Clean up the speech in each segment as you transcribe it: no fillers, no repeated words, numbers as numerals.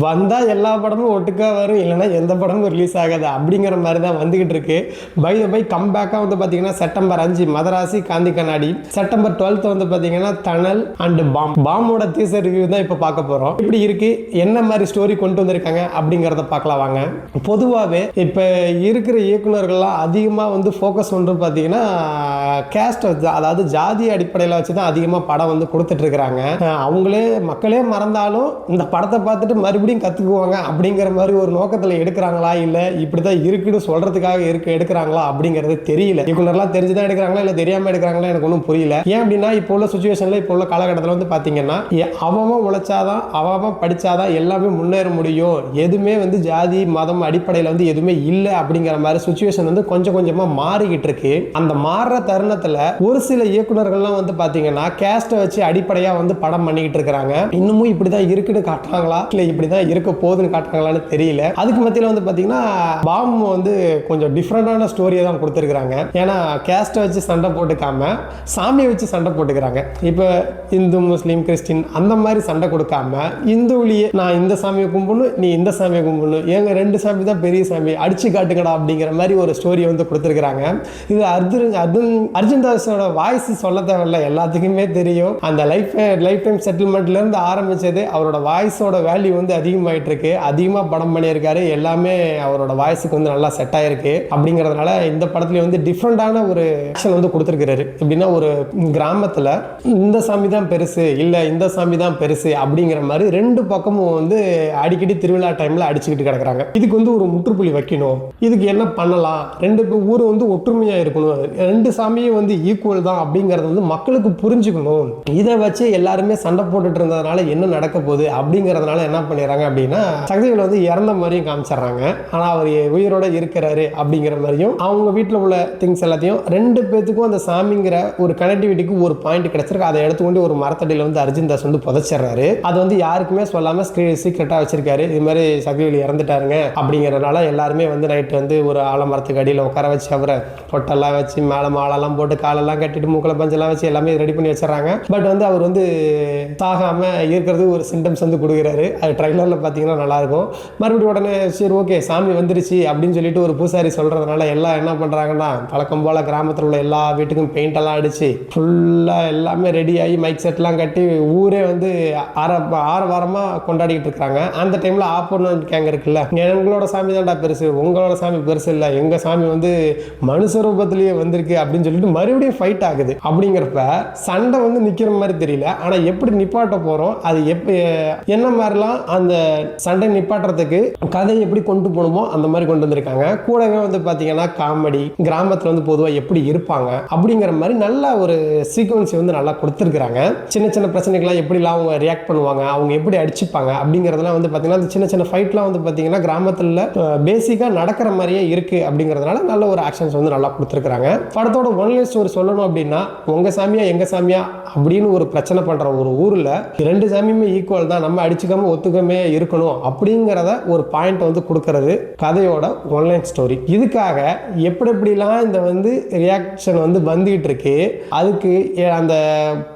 வந்தால் எல்லா படமும் ஒட்டுக்கா வரும், இல்லைன்னா எந்த படமும் ரிலீஸ் ஆகாது அப்படிங்கிற மாதிரி தான் வந்துகிட்டு இருக்கு. பை கம்பேக்காக வந்து பார்த்தீங்கன்னா செப்டம்பர் 5 மதராசி காந்தி கண்ணாடி, செப்டம்பர் 12 வந்து பார்த்தீங்கன்னா தணல் அண்ட் பாமோட டீசர் ரிவ்யூ தான் இப்போ பார்க்க போகிறோம். இப்படி இருக்கு, என்ன மாதிரி ஸ்டோரி கொண்டு வந்திருக்காங்க அப்படிங்கிறத பார்க்கலாம் வாங்க. பொதுவாகவே இப்போ இருக்கிற இயக்குநர்கள்லாம் அதிகமாக வந்து ஃபோக்கஸ் பண்ணுறது பார்த்தீங்கன்னா கேஸ்ட், அதாவது ஜாதி அடிப்படையில் வச்சு தான் அதிகமாக படம் வந்து கொடுத்துட்ருக்குறாங்க. அவங்களே மக்களே மறந்தாலும் இந்த படத்தை பார்த்துட்டு மறுபடியும் கற்றுக்குவாங்க அப்படிங்கிற மாதிரி ஒரு நோக்கத்தில் எடுக்கிறாங்களா, இல்லை இப்படி தான் இருக்குன்னு சொல்கிறதுக்காக எடுக்கிறாங்களா அப்படிங்கிறது தெரியல. இயக்குனர்லாம் தெரிஞ்சு தான் எடுக்கிறாங்களா இல்லை தெரியாமல் எடுக்கிறாங்களா எனக்கு ஒன்றும் புரியல. ஏன் அப்படின்னா இப்போ உள்ள சுச்சுவேஷனில், இப்போ உள்ள காலகட்டத்தில் வந்து பார்த்தீங்கன்னா அவன் உழைச்சாதான், அவன் படித்தாதான் எல்லாமே முன்னேற முடியும், எதுவுமே வந்து ஜாதி மதம் அடிப்படையில் வந்து எதுவுமே இல்லை அப்படிங்கிற மாதிரி சுச்சுவேஷன் வந்து கொஞ்சம் கொஞ்சமாக மாறிக்கிட்டு இருக்கு. அந்த மாறுற தருணத்தில் ஒரு சில இயக்குனர்கள்லாம் வந்து பார்த்தீங்கன்னா கேஸ்ட்டை வச்சு அடிப்படையாக வந்து படம் பண்ணிக்கிட்டு இருக்கிறாங்க. இன்னமும் இப்படி தான் இருக்குன்னு காட்டுறாங்களா இல்லை இப்படி தான் இருக்க போகுதுன்னு காட்டுறாங்களான்னு தெரியல. அதுக்கு மத்தியில் வந்து பார்த்தீங்கன்னா பாம் வந்து கொஞ்சம் டிஃப்ரெண்டான ஸ்டோரியை தான் கொடுத்துருக்குறாங்க. ஏன்னா கேஸ்ட்டை வச்சு சண்டை போட்டுக்காம சாமியை வச்சு சண்டை போட்டுக்கிறாங்க. இப்போ இந்து முஸ்லீம் கிறிஸ்டின் அந்த மாதிரி சண்டை கொடுக்காம இந்துவிலேயே நான் இந்த சாமியை கும்பிடணும், நீ இந்த சாமியை கும்பிடணும், ஏங்க ரெண்டு சாமி தான் பெரிய சாமி, அடிச்சு காட்டுங்கடா அப்படிங்கிற மாதிரி ஒரு ஸ்டோரியை வந்து கொடுத்துருக்குறாங்க. இது அர்ஜுன் தாஸோட வாய்ஸ் சொல்ல தேவையில்லை, எல்லாத்துக்குமே தெரியும். அந்த லைஃப் டைம் செட்டில்மெண்ட்லேருந்து ஆரம்பித்தது அவரோட வாய்ஸோட வேல்யூ வந்து அதிகமாகிட்டு இருக்கு. அதிகமாக படம் பண்ணியிருக்காரு, எல்லாமே அவரோட வாய்ஸுக்கு வந்து நல்லா செட் ஆகிருக்கு. அப்படிங்கிறதுனால இந்த படத்துலேயே வந்து டிஃப்ரெண்டான ஒரு ஆக்ஷன் வந்து கொடுத்துருக்கிறாரு. எப்படின்னா ஒரு கிராமத்தில் இந்த சாமி தான் பெருசு, இல்லை இந்த சாமி தான் பெருசு அப்படிங்கிற மாதிரி ரெண்டு பக்கமும் வந்து அடிக்கடி திருவிழா டைமில் அடிச்சுக்கிட்டு கிடக்குறாங்க. இதுக்கு வந்து ஒரு முற்றுப்புள்ளி வைக்கணும், இதுக்கு என்ன பண்ணலாம், ரெண்டு ஊர் வந்து ஒற்றுமையாக இருக்கணும், ரெண்டு சாமியும் வந்து ஈக்குவல் தான் அப்படிங்கிறது வந்து மக்களுக்கு புரிஞ்சுக்கணும். இதை வச்சு எல்லாருமே சண்டை போட்டுட்டு இருந்ததுனால என்ன நடக்க போகுது அப்படிங்கிறதுனால என்ன பண்ணிடுறாங்க அப்படின்னா சக்திவேல் வந்து இறந்த மாதிரியும் காமிச்சிடுறாங்க. ஆனால் அவர் உயிரோட இருக்கிறாரு அப்படிங்கிற மாதிரியும் அவங்க வீட்டில் உள்ள திங்ஸ் எல்லாத்தையும் ரெண்டு பேத்துக்கும் அந்த சாமிங்கிற ஒரு கனெக்டிவிட்டிக்கு ஒரு பாயிண்ட் கிடைச்சிருக்கு. அதை எடுத்துக்கொண்டு ஒரு மரத்தடியில் வந்து அர்ஜுன் தாஸ் வந்து புதைச்சிடுறாரு. அது வந்து யாருக்குமே சொல்லாமல் சீக்கிரட்டாக வச்சிருக்காரு. இது மாதிரி சக்திவேல் இறந்துட்டாருங்க அப்படிங்கிறதுனால எல்லாருமே வந்து நைட்டு வந்து ஒரு ஆலமரத்துக்கு அடியில் உட்கார வச்சு அவரை பொட்டெல்லாம் வச்சு மேலே மாலெல்லாம் போட்டு காலெல்லாம் கட்டிட்டு மூக்கில் பஞ்செல்லாம் வச்சு எல்லாமே ரெடி பண்ணி வச்சிடறாங்க. பட் வந்து அவர் வந்து சாகாம இருக்கிறது ஒரு சிம்டம்ஸ் வந்து கொடுக்குறாரு. அது ட்ரைலரில் பார்த்தீங்கன்னா நல்லாயிருக்கும். மறுபடியும் உடனே சரி ஓகே சாமி வந்துருச்சு அப்படின்னு சொல்லிட்டு ஒரு பூசாரி சொல்கிறதுனால எல்லாம் என்ன பண்ணுறாங்கன்னா பழக்கம் போல் கிராமத்தில் உள்ள எல்லா வீட்டுக்கும் பெயிண்ட் எல்லாம் அடித்து ஃபுல்லாக எல்லாமே ரெடி ஆகி மைக் செட்லாம் கட்டி ஊரே வந்து ஆரவாரமாக கொண்டாடிக்கிட்டு இருக்கிறாங்க. அந்த டைமில் ஆப்போனன்ட் கேங் இருக்குல்ல, எங்களோட சாமி தான்டா பெருசு, உங்களோட சாமி பெருசு இல்லை, எங்கள் சாமி வந்து மனுஷ ரூபத்திலேயே வந்திருக்கு அப்படின்னு சொல்லிட்டு மறுபடியும் ஃபைட் ஆகுது. அப்படிங்கிறப்ப சண்டை வந்து நிற்கிற மாதிரி தெரியல. ஆனால் எப்படி நிப்பாட்ட போகிறோம், அது என்ன மாதிரிலாம் அந்த சண்டை நிப்பாட்டுறதுக்கு கதையை எப்படி கொண்டு போகணுமோ அந்த மாதிரி கொண்டு வந்திருக்காங்க. கூடவே வந்து பார்த்தீங்கன்னா காமெடி, கிராமத்தில் வந்து பொதுவாக எப்படி இருப்பாங்க அப்படிங்கிற மாதிரி நல்ல ஒரு சீக்வன்ஸ் வந்து நல்லா கொடுத்துருக்குறாங்க. சின்ன சின்ன பிரச்சனைகள்லாம் எப்படிலாம் அவங்க ரியாக்ட் பண்ணுவாங்க, அவங்க எப்படி அடிச்சுப்பாங்க அப்படிங்கிறதுலாம் வந்து பார்த்தீங்கன்னா சின்ன சின்ன ஃபைட்லாம் வந்து பார்த்தீங்கன்னா கிராமத்தில் பேசிக்காக நடக்கிற மாதிரியே இருக்குது. அப்படிங்கிறதுனால நல்ல ஒரு ஆக்ஷன்ஸ் வந்து நல்லா கொடுத்துருக்குறாங்க. படத்தோட ஒன்லைன் ஸ்டோரி சொல்லணும் அப்படின்னா உங்கள் சாமியா எங்கள் சாமியா அப்படின்னு ஒரு பிரச்சனை பண்ணுற ஒரு ஊரில் ரெண்டு சாமியுமே ஈக்குவல் தான், நம்ம அடிச்சுக்காம ஒத்துக்காமே இருக்கணும் அப்படிங்கிறத ஒரு பாயிண்ட் வந்து கொடுக்கறது கதையோட ஒன்லைன் ஸ்டோரி. இதுக்காக எப்படிலாம் இந்த வந்து ரியாக்ஷன் வந்து வந்துகிட்டு இருக்கு, அதுக்கு அந்த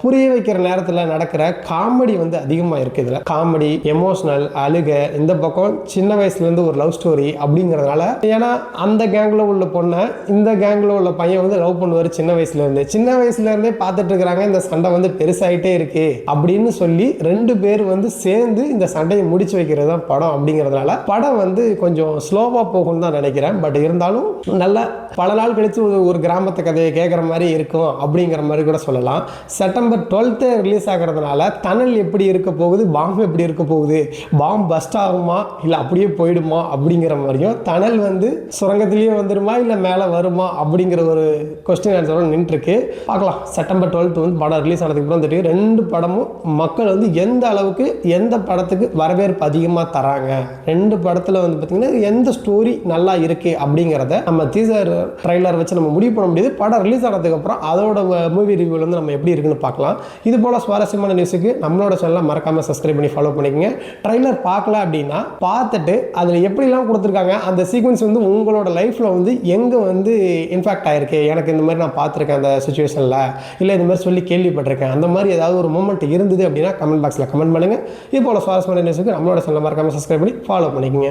புரிய வைக்கிற நேரத்தில் நடக்கிற காமெடி வந்து அதிகமாக இருக்குது. இதில் காமெடி, எமோஷனல், அழுக, இந்த பக்கம் சின்ன வயசுலேருந்து ஒரு லவ் ஸ்டோரி அப்படிங்கிறதுனால, ஏன்னா அந்த கேங்கில் உள்ள பொண்ணை இந்த கேங்கில் உள்ள பையன் வந்து லவ் பண்ணுவார் சின்ன வயசுலேருந்தே பார்த்துட்டு இருக்கிறாங்க. இந்த சண்டை வந்து பெருசாகிட்டே இருக்கு அப்படின்னு சொல்லி ரெண்டு பேர் வந்து சேர்ந்து இந்த சண்டையை முடிச்சு வைக்கிறது தான் படம். அப்படிங்கிறதுனால படம் வந்து கொஞ்சம் ஸ்லோவாக போகும்னு தான் நினைக்கிறேன். பட் இருந்தாலும் நல்லா பல நாள் கழித்து ஒரு கிராமத்து கதையை கேட்குற மாதிரி இருக்கும் அப்படிங்கிற மாதிரி கூட சொல்லலாம். செப்டம்பர் 12 ரிலீஸ் ஆகிறதுனால தணல் எப்படி இருக்க போகுது, பாம் எப்படி இருக்க போகுது, பாம் பஸ்ட் ஆகுமா இல்லை அப்படியே போயிடுமா அப்படிங்கிற மாதிரியும், தணல் வந்து சுரங்கத்திலேயே வந்துடுமா இல்லை மேலே வருமா அப்படிங்கிற ஒரு கொஸ்டின் ஆன்சரோட நின்றுருக்கு. பார்க்கலாம். செப்டம்பர் 12 வந்து படம் ரிலீஸ் ஆனதுக்கு அப்புறம் தெரியும் ரெண்டு படமும் மக்கள் வந்து எந்த அளவுக்கு எந்த படத்துக்கு வரவேற்பு அதிகமாக தராங்க, ரெண்டு படத்தில் வந்து பார்த்திங்கன்னா எந்த ஸ்டோரி நல்லா இருக்குது அப்படிங்கிறத நம்ம டீசர் ட்ரைலர் வச்சு நம்ம முடிவு பண்ண முடியுது. படம் ரிலீஸ் ஆனதுக்கப்புறம் அதோட மூவி ரிவ்யூவில் வந்து நம்ம எப்படி இருக்குன்னு பார்க்கலாம். இது போல் சுவாரஸ்யமான நியூஸுக்கு நம்மளோட சேனலை மறக்காமல் சப்ஸ்கிரைப் பண்ணி ஃபாலோ பண்ணிக்கோங்க. ட்ரைலர் பார்க்கல அப்படின்னா பார்த்துட்டு அதில் எப்படிலாம் கொடுத்துருக்காங்க அந்த சீக்வன்ஸ் வந்து உங்களோட லைஃப்பில் வந்து எங்கே வந்து இன்ஃபேக்ட் ஆகிருக்கு, எனக்கு இந்த மாதிரி நான் பார்த்துருக்கேன் அந்த சுச்சுவேஷனில், இல்லை இந்த மாதிரி சொல்லி கேள்விப்பட்டிருக்கேன், அந்த மாதிரி ஏதாவது ஒரு மூமெண்ட் இருந்தது அப்படின்னா கமெண்ட் பாக்ஸில் கமெண்ட் பண்ணுங்கள். இது போல் சுவாரஸ்யமான நியூஸுக்கு நம்மளோட சேனலை மறக்காமல் சப்ஸ்கிரைப் பண்ணி ஃபாலோ பண்ணிக்கோங்க.